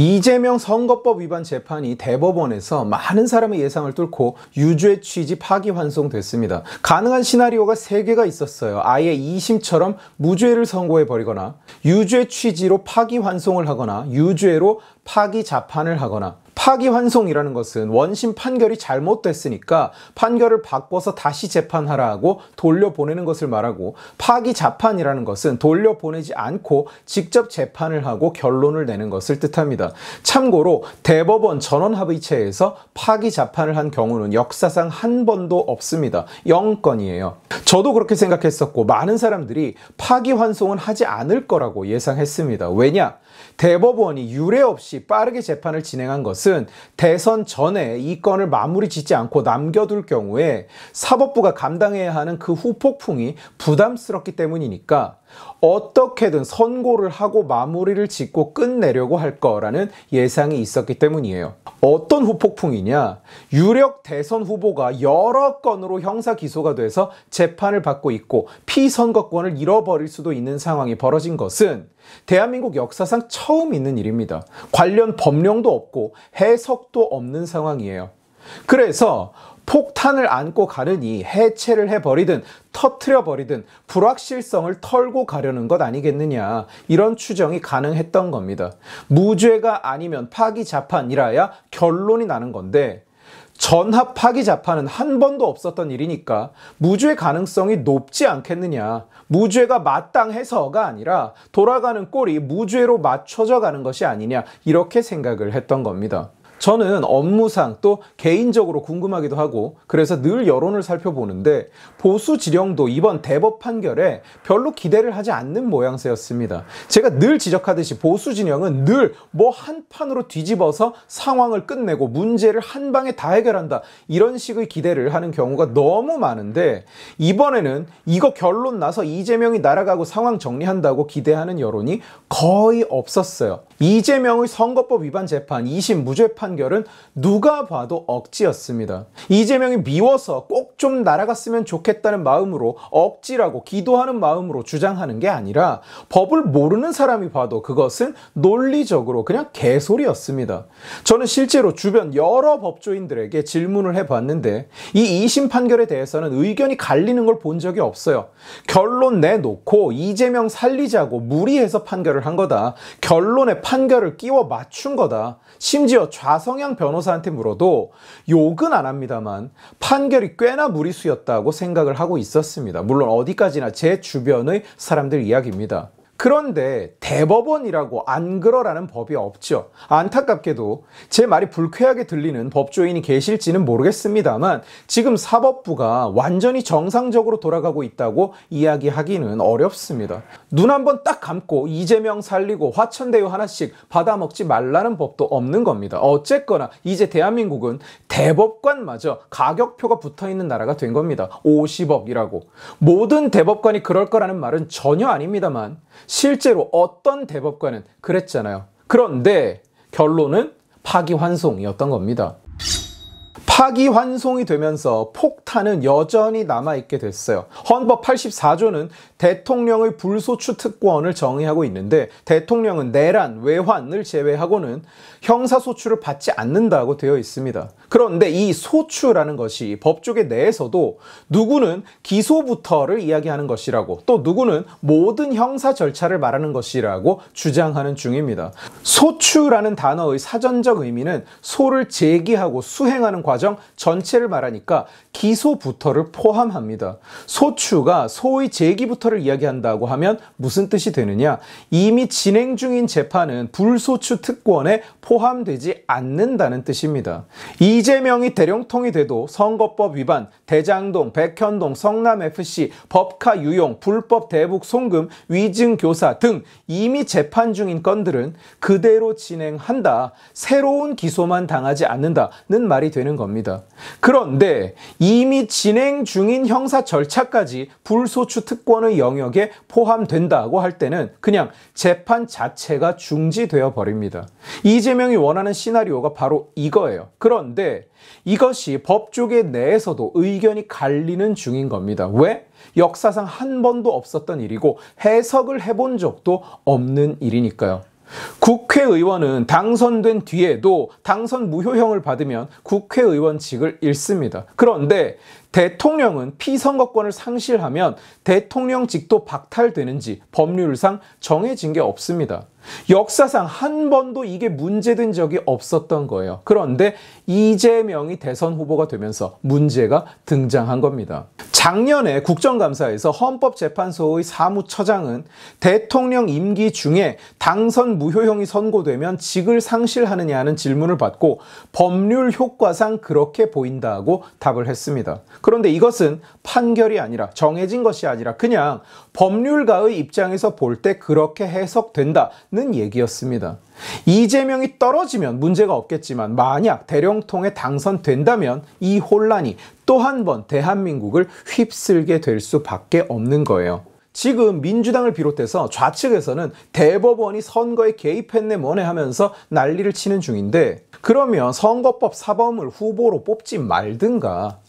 이재명 선거법 위반 재판이 대법원에서 많은 사람의 예상을 뚫고 유죄 취지 파기환송됐습니다. 가능한 시나리오가 3개가 있었어요. 아예 2심처럼 무죄를 선고해버리거나, 유죄 취지로 파기환송을 하거나, 유죄로 파기자판을 하거나. 파기환송이라는 것은 원심 판결이 잘못됐으니까 판결을 바꿔서 다시 재판하라고 돌려보내는 것을 말하고, 파기자판이라는 것은 돌려보내지 않고 직접 재판을 하고 결론을 내는 것을 뜻합니다. 참고로 대법원 전원합의체에서 파기자판을 한 경우는 역사상 한 번도 없습니다. 0건이에요. 저도 그렇게 생각했었고 많은 사람들이 파기환송은 하지 않을 거라고 예상했습니다. 왜냐? 대법원이 유례 없이 빠르게 재판을 진행한 것은 대선 전에 이 건을 마무리 짓지 않고 남겨둘 경우에 사법부가 감당해야 하는 그 후폭풍이 부담스럽기 때문이니까 어떻게든 선고를 하고 마무리를 짓고 끝내려고 할 거라는 예상이 있었기 때문이에요. 어떤 후폭풍이냐? 유력 대선 후보가 여러 건으로 형사 기소가 돼서 재판을 받고 있고 피선거권을 잃어버릴 수도 있는 상황이 벌어진 것은 대한민국 역사상 처음 있는 일입니다. 관련 법령도 없고 해석도 없는 상황이에요. 그래서 폭탄을 안고 가느니 해체를 해버리든 터트려버리든 불확실성을 털고 가려는 것 아니겠느냐, 이런 추정이 가능했던 겁니다. 무죄가 아니면 파기자판이라야 결론이 나는 건데 전합 파기자판은 한 번도 없었던 일이니까 무죄 가능성이 높지 않겠느냐, 무죄가 마땅해서가 아니라 돌아가는 꼴이 무죄로 맞춰져 가는 것이 아니냐, 이렇게 생각을 했던 겁니다. 저는 업무상 또 개인적으로 궁금하기도 하고 그래서 늘 여론을 살펴보는데 보수 진영도 이번 대법 판결에 별로 기대를 하지 않는 모양새였습니다. 제가 늘 지적하듯이 보수 진영은 늘 뭐 한 판으로 뒤집어서 상황을 끝내고 문제를 한 방에 다 해결한다, 이런 식의 기대를 하는 경우가 너무 많은데 이번에는 이거 결론 나서 이재명이 날아가고 상황 정리한다고 기대하는 여론이 거의 없었어요. 이재명의 선거법 위반 재판 2심 무죄 판결은 누가 봐도 억지였습니다. 이재명이 미워서 꼭 좀 날아갔으면 좋겠다는 마음으로, 억지라고 기도하는 마음으로 주장하는 게 아니라 법을 모르는 사람이 봐도 그것은 논리적으로 그냥 개소리였습니다. 저는 실제로 주변 여러 법조인들에게 질문을 해봤는데 이 2심 판결에 대해서는 의견이 갈리는 걸 본 적이 없어요. 결론 내놓고 이재명 살리자고 무리해서 판결을 한 거다, 결론에 판결을 끼워 맞춘 거다. 심지어 좌성향 변호사한테 물어도 욕은 안 합니다만 판결이 꽤나 무리수였다고 생각을 하고 있었습니다. 물론 어디까지나 제 주변의 사람들 이야기입니다. 그런데 대법원이라고 안 그러라는 법이 없죠. 안타깝게도 제 말이 불쾌하게 들리는 법조인이 계실지는 모르겠습니다만 지금 사법부가 완전히 정상적으로 돌아가고 있다고 이야기하기는 어렵습니다. 눈 한번 딱 감고 이재명 살리고 화천대유 하나씩 받아먹지 말라는 법도 없는 겁니다. 어쨌거나 이제 대한민국은 대법관마저 가격표가 붙어있는 나라가 된 겁니다. 50억이라고. 모든 대법관이 그럴 거라는 말은 전혀 아닙니다만 실제로 어떤 대법관은 그랬잖아요. 그런데 결론은 파기환송이었던 겁니다. 파기환송이 되면서 폭탄은 여전히 남아있게 됐어요. 헌법 84조는 대통령의 불소추 특권을 정의하고 있는데 대통령은 내란, 외환을 제외하고는 형사소추를 받지 않는다고 되어 있습니다. 그런데 이 소추라는 것이 법조계 내에서도 누구는 기소부터를 이야기하는 것이라고, 또 누구는 모든 형사 절차를 말하는 것이라고 주장하는 중입니다. 소추라는 단어의 사전적 의미는 소를 제기하고 수행하는 과정 전체를 말하니까 기소부터를 포함합니다. 소추가 소의 제기부터를 이야기한다고 하면 무슨 뜻이 되느냐? 이미 진행 중인 재판은 불소추 특권에 포함되지 않는다는 뜻입니다. 이재명이 대령통이 돼도 선거법 위반, 대장동, 백현동, 성남FC, 법카 유용, 불법 대북 송금, 위증교사 등 이미 재판 중인 건들은 그대로 진행한다, 새로운 기소만 당하지 않는다는 말이 되는 겁니다. 그런데 이미 진행 중인 형사 절차까지 불소추 특권의 영역에 포함된다고 할 때는 그냥 재판 자체가 중지되어 버립니다. 이재명이 원하는 시나리오가 바로 이거예요. 그런데 이것이 법조계 내에서도 의견이 갈리는 중인 겁니다. 왜? 역사상 한 번도 없었던 일이고 해석을 해본 적도 없는 일이니까요. 국회의원은 당선된 뒤에도 당선 무효형을 받으면 국회의원직을 잃습니다. 그런데 대통령은 피선거권을 상실하면 대통령직도 박탈되는지 법률상 정해진 게 없습니다. 역사상 한 번도 이게 문제된 적이 없었던 거예요. 그런데 이재명이 대선 후보가 되면서 문제가 등장한 겁니다. 작년에 국정감사에서 헌법재판소의 사무처장은 대통령 임기 중에 당선 무효형이 선고되면 직을 상실하느냐는 질문을 받고 법률 효과상 그렇게 보인다고 답을 했습니다. 그런데 이것은 판결이 아니라 정해진 것이 아니라 그냥 법률가의 입장에서 볼 때 그렇게 해석된다는 얘기였습니다. 이재명이 떨어지면 문제가 없겠지만 만약 대령통에 당선된다면 이 혼란이 또 한 번 대한민국을 휩쓸게 될 수밖에 없는 거예요. 지금 민주당을 비롯해서 좌측에서는 대법원이 선거에 개입했네 뭐네 하면서 난리를 치는 중인데, 그러면 선거법 사범을 후보로 뽑지 말든가.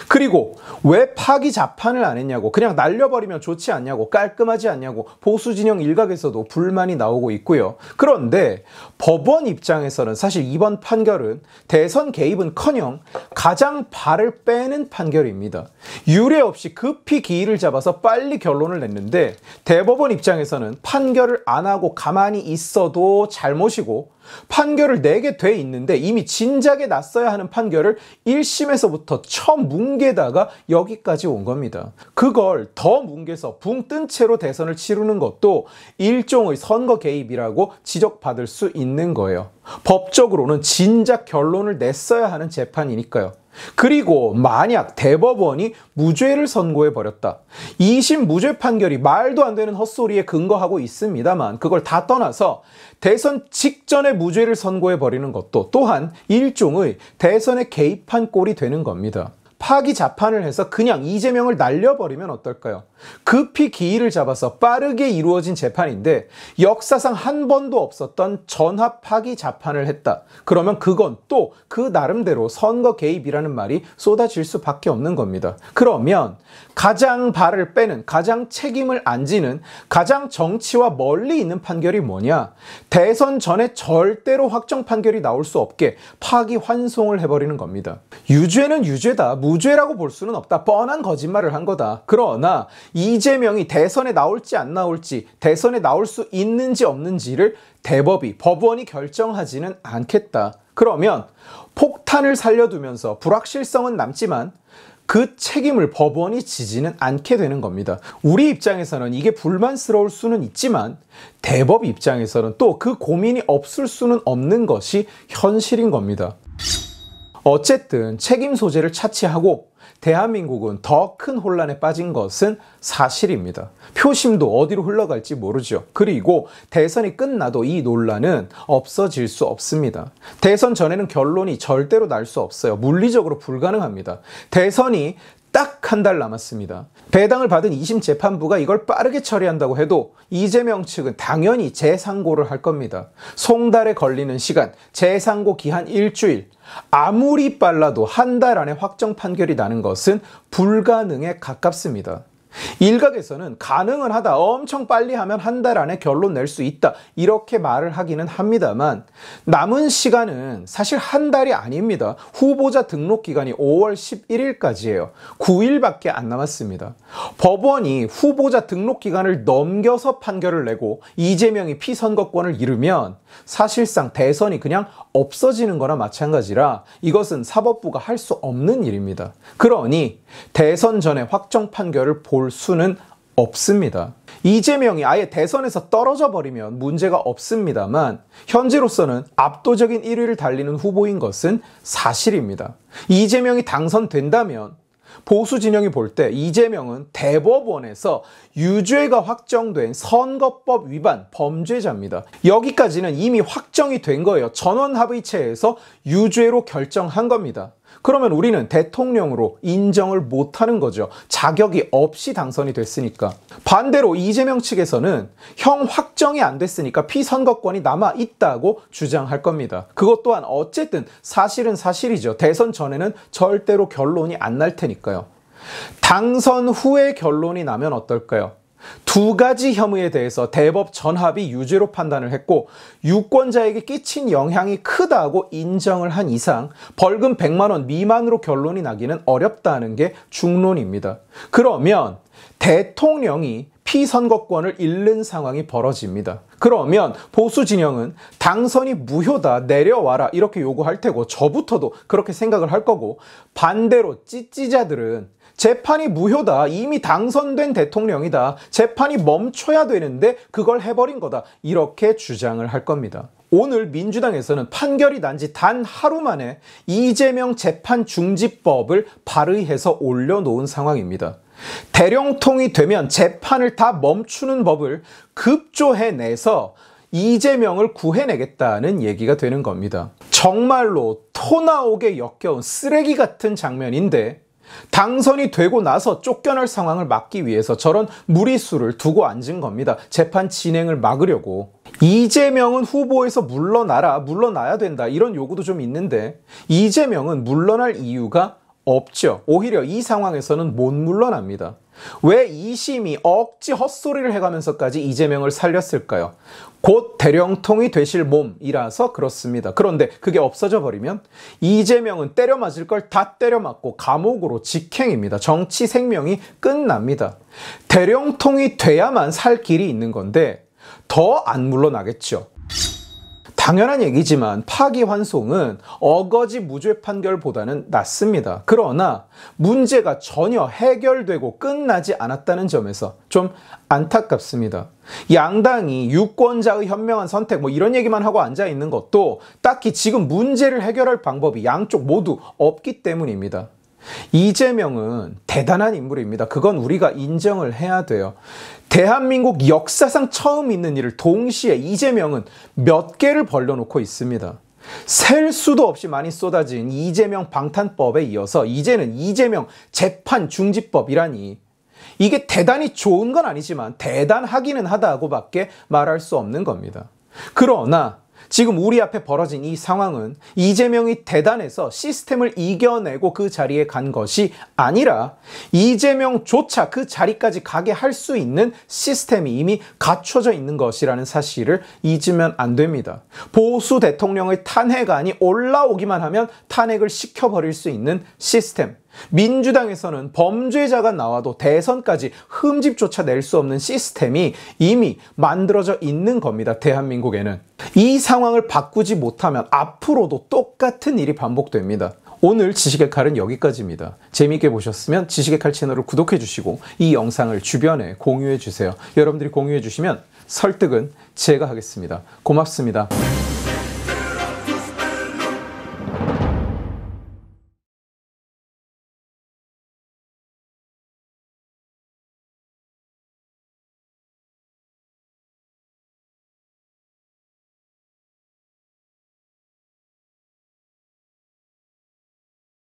그리고 왜 파기 자판을 안 했냐고, 그냥 날려버리면 좋지 않냐고, 깔끔하지 않냐고 보수 진영 일각에서도 불만이 나오고 있고요. 그런데 법원 입장에서는 사실 이번 판결은 대선 개입은커녕 가장 발을 빼는 판결입니다. 유례 없이 급히 기일을 잡아서 빨리 결론을 냈는데, 대법원 입장에서는 판결을 안 하고 가만히 있어도 잘못이고, 판결을 내게 돼 있는데 이미 진작에 났어야 하는 판결을 1심에서부터 처음 뭉개다가 여기까지 온 겁니다. 그걸 더 뭉개서 붕 뜬 채로 대선을 치르는 것도 일종의 선거 개입이라고 지적받을 수 있는 거예요. 법적으로는 진작 결론을 냈어야 하는 재판이니까요. 그리고 만약 대법원이 무죄를 선고해버렸다. 2심 무죄 판결이 말도 안 되는 헛소리에 근거하고 있습니다만, 그걸 다 떠나서 대선 직전에 무죄를 선고해버리는 것도 또한 일종의 대선에 개입한 꼴이 되는 겁니다. 파기 자판을 해서 그냥 이재명을 날려버리면 어떨까요? 급히 기일을 잡아서 빠르게 이루어진 재판인데 역사상 한 번도 없었던 전합 파기 자판을 했다. 그러면 그건 또 그 나름대로 선거 개입이라는 말이 쏟아질 수밖에 없는 겁니다. 그러면 가장 발을 빼는, 가장 책임을 안 지는, 가장 정치와 멀리 있는 판결이 뭐냐? 대선 전에 절대로 확정 판결이 나올 수 없게 파기 환송을 해버리는 겁니다. 유죄는 유죄다, 무죄라고 볼 수는 없다, 뻔한 거짓말을 한 거다. 그러나 이재명이 대선에 나올지 안 나올지, 대선에 나올 수 있는지 없는지를 대법이, 법원이 결정하지는 않겠다. 그러면 폭탄을 살려두면서 불확실성은 남지만 그 책임을 법원이 지지는 않게 되는 겁니다. 우리 입장에서는 이게 불만스러울 수는 있지만 대법 입장에서는 또 그 고민이 없을 수는 없는 것이 현실인 겁니다. 어쨌든 책임 소재를 차치하고 대한민국은 더 큰 혼란에 빠진 것은 사실입니다. 표심도 어디로 흘러갈지 모르죠. 그리고 대선이 끝나도 이 논란은 없어질 수 없습니다. 대선 전에는 결론이 절대로 날 수 없어요. 물리적으로 불가능합니다. 대선이 딱 한 달 남았습니다. 배당을 받은 2심 재판부가 이걸 빠르게 처리한다고 해도 이재명 측은 당연히 재상고를 할 겁니다. 송달에 걸리는 시간, 재상고 기한 일주일, 아무리 빨라도 한 달 안에 확정 판결이 나는 것은 불가능에 가깝습니다. 일각에서는 가능은 하다, 엄청 빨리 하면 한 달 안에 결론 낼 수 있다, 이렇게 말을 하기는 합니다만 남은 시간은 사실 한 달이 아닙니다. 후보자 등록 기간이 5월 11일까지예요. 9일밖에 안 남았습니다. 법원이 후보자 등록 기간을 넘겨서 판결을 내고 이재명이 피선거권을 잃으면 사실상 대선이 그냥 없어지는 거나 마찬가지라 이것은 사법부가 할 수 없는 일입니다. 그러니 대선 전에 확정 판결을 볼 수는 없습니다. 이재명이 아예 대선에서 떨어져 버리면 문제가 없습니다만 현재로서는 압도적인 1위를 달리는 후보인 것은 사실입니다. 이재명이 당선된다면 보수 진영이 볼 때 이재명은 대법원에서 유죄가 확정된 선거법 위반 범죄자입니다. 여기까지는 이미 확정이 된 거예요. 전원합의체에서 유죄로 결정한 겁니다. 그러면 우리는 대통령으로 인정을 못하는 거죠. 자격이 없이 당선이 됐으니까. 반대로 이재명 측에서는 형 확정이 안 됐으니까 피선거권이 남아있다고 주장할 겁니다. 그것 또한 어쨌든 사실은 사실이죠. 대선 전에는 절대로 결론이 안 날 테니까요. 당선 후에 결론이 나면 어떨까요? 두 가지 혐의에 대해서 대법 전합이 유죄로 판단을 했고 유권자에게 끼친 영향이 크다고 인정을 한 이상 벌금 100만 원 미만으로 결론이 나기는 어렵다는 게 중론입니다. 그러면 대통령이 피선거권을 잃는 상황이 벌어집니다. 그러면 보수 진영은 당선이 무효다, 내려와라 이렇게 요구할 테고 저부터도 그렇게 생각을 할 거고, 반대로 찌찌자들은 재판이 무효다, 이미 당선된 대통령이다, 재판이 멈춰야 되는데 그걸 해버린 거다 이렇게 주장을 할 겁니다. 오늘 민주당에서는 판결이 난 지 단 하루 만에 이재명 재판중지법을 발의해서 올려놓은 상황입니다. 대령통이 되면 재판을 다 멈추는 법을 급조해내서 이재명을 구해내겠다는 얘기가 되는 겁니다. 정말로 토 나오게 역겨운 쓰레기 같은 장면인데 당선이 되고 나서 쫓겨날 상황을 막기 위해서 저런 무리수를 두고 앉은 겁니다. 재판 진행을 막으려고. 이재명은 후보에서 물러나야 된다 이런 요구도 좀 있는데 이재명은 물러날 이유가 없죠. 오히려 이 상황에서는 못 물러납니다. 왜 2심이 억지 헛소리를 해가면서까지 이재명을 살렸을까요? 곧 대령통이 되실 몸이라서 그렇습니다. 그런데 그게 없어져 버리면 이재명은 때려 맞을 걸 다 때려 맞고 감옥으로 직행입니다. 정치 생명이 끝납니다. 대령통이 돼야만 살 길이 있는 건데 더 안 물러나겠죠. 당연한 얘기지만 파기환송은 어거지 무죄 판결보다는 낫습니다. 그러나 문제가 전혀 해결되고 끝나지 않았다는 점에서 좀 안타깝습니다. 양당이 유권자의 현명한 선택 이런 얘기만 하고 앉아 있는 것도 딱히 지금 문제를 해결할 방법이 양쪽 모두 없기 때문입니다. 이재명은 대단한 인물입니다. 그건 우리가 인정을 해야 돼요. 대한민국 역사상 처음 있는 일을 동시에 이재명은 몇 개를 벌려놓고 있습니다. 셀 수도 없이 많이 쏟아진 이재명 방탄법에 이어서 이제는 이재명 재판중지법이라니, 이게 대단히 좋은 건 아니지만 대단하기는 하다고밖에 말할 수 없는 겁니다. 그러나 지금 우리 앞에 벌어진 이 상황은 이재명이 대단해서 시스템을 이겨내고 그 자리에 간 것이 아니라 이재명조차 그 자리까지 가게 할 수 있는 시스템이 이미 갖춰져 있는 것이라는 사실을 잊으면 안 됩니다. 보수 대통령의 탄핵안이 올라오기만 하면 탄핵을 시켜버릴 수 있는 시스템. 민주당에서는 범죄자가 나와도 대선까지 흠집조차 낼 수 없는 시스템이 이미 만들어져 있는 겁니다. 대한민국에는. 이 상황을 바꾸지 못하면 앞으로도 똑같은 일이 반복됩니다. 오늘 지식의 칼은 여기까지입니다. 재미있게 보셨으면 지식의 칼 채널을 구독해 주시고 이 영상을 주변에 공유해 주세요. 여러분들이 공유해 주시면 설득은 제가 하겠습니다. 고맙습니다.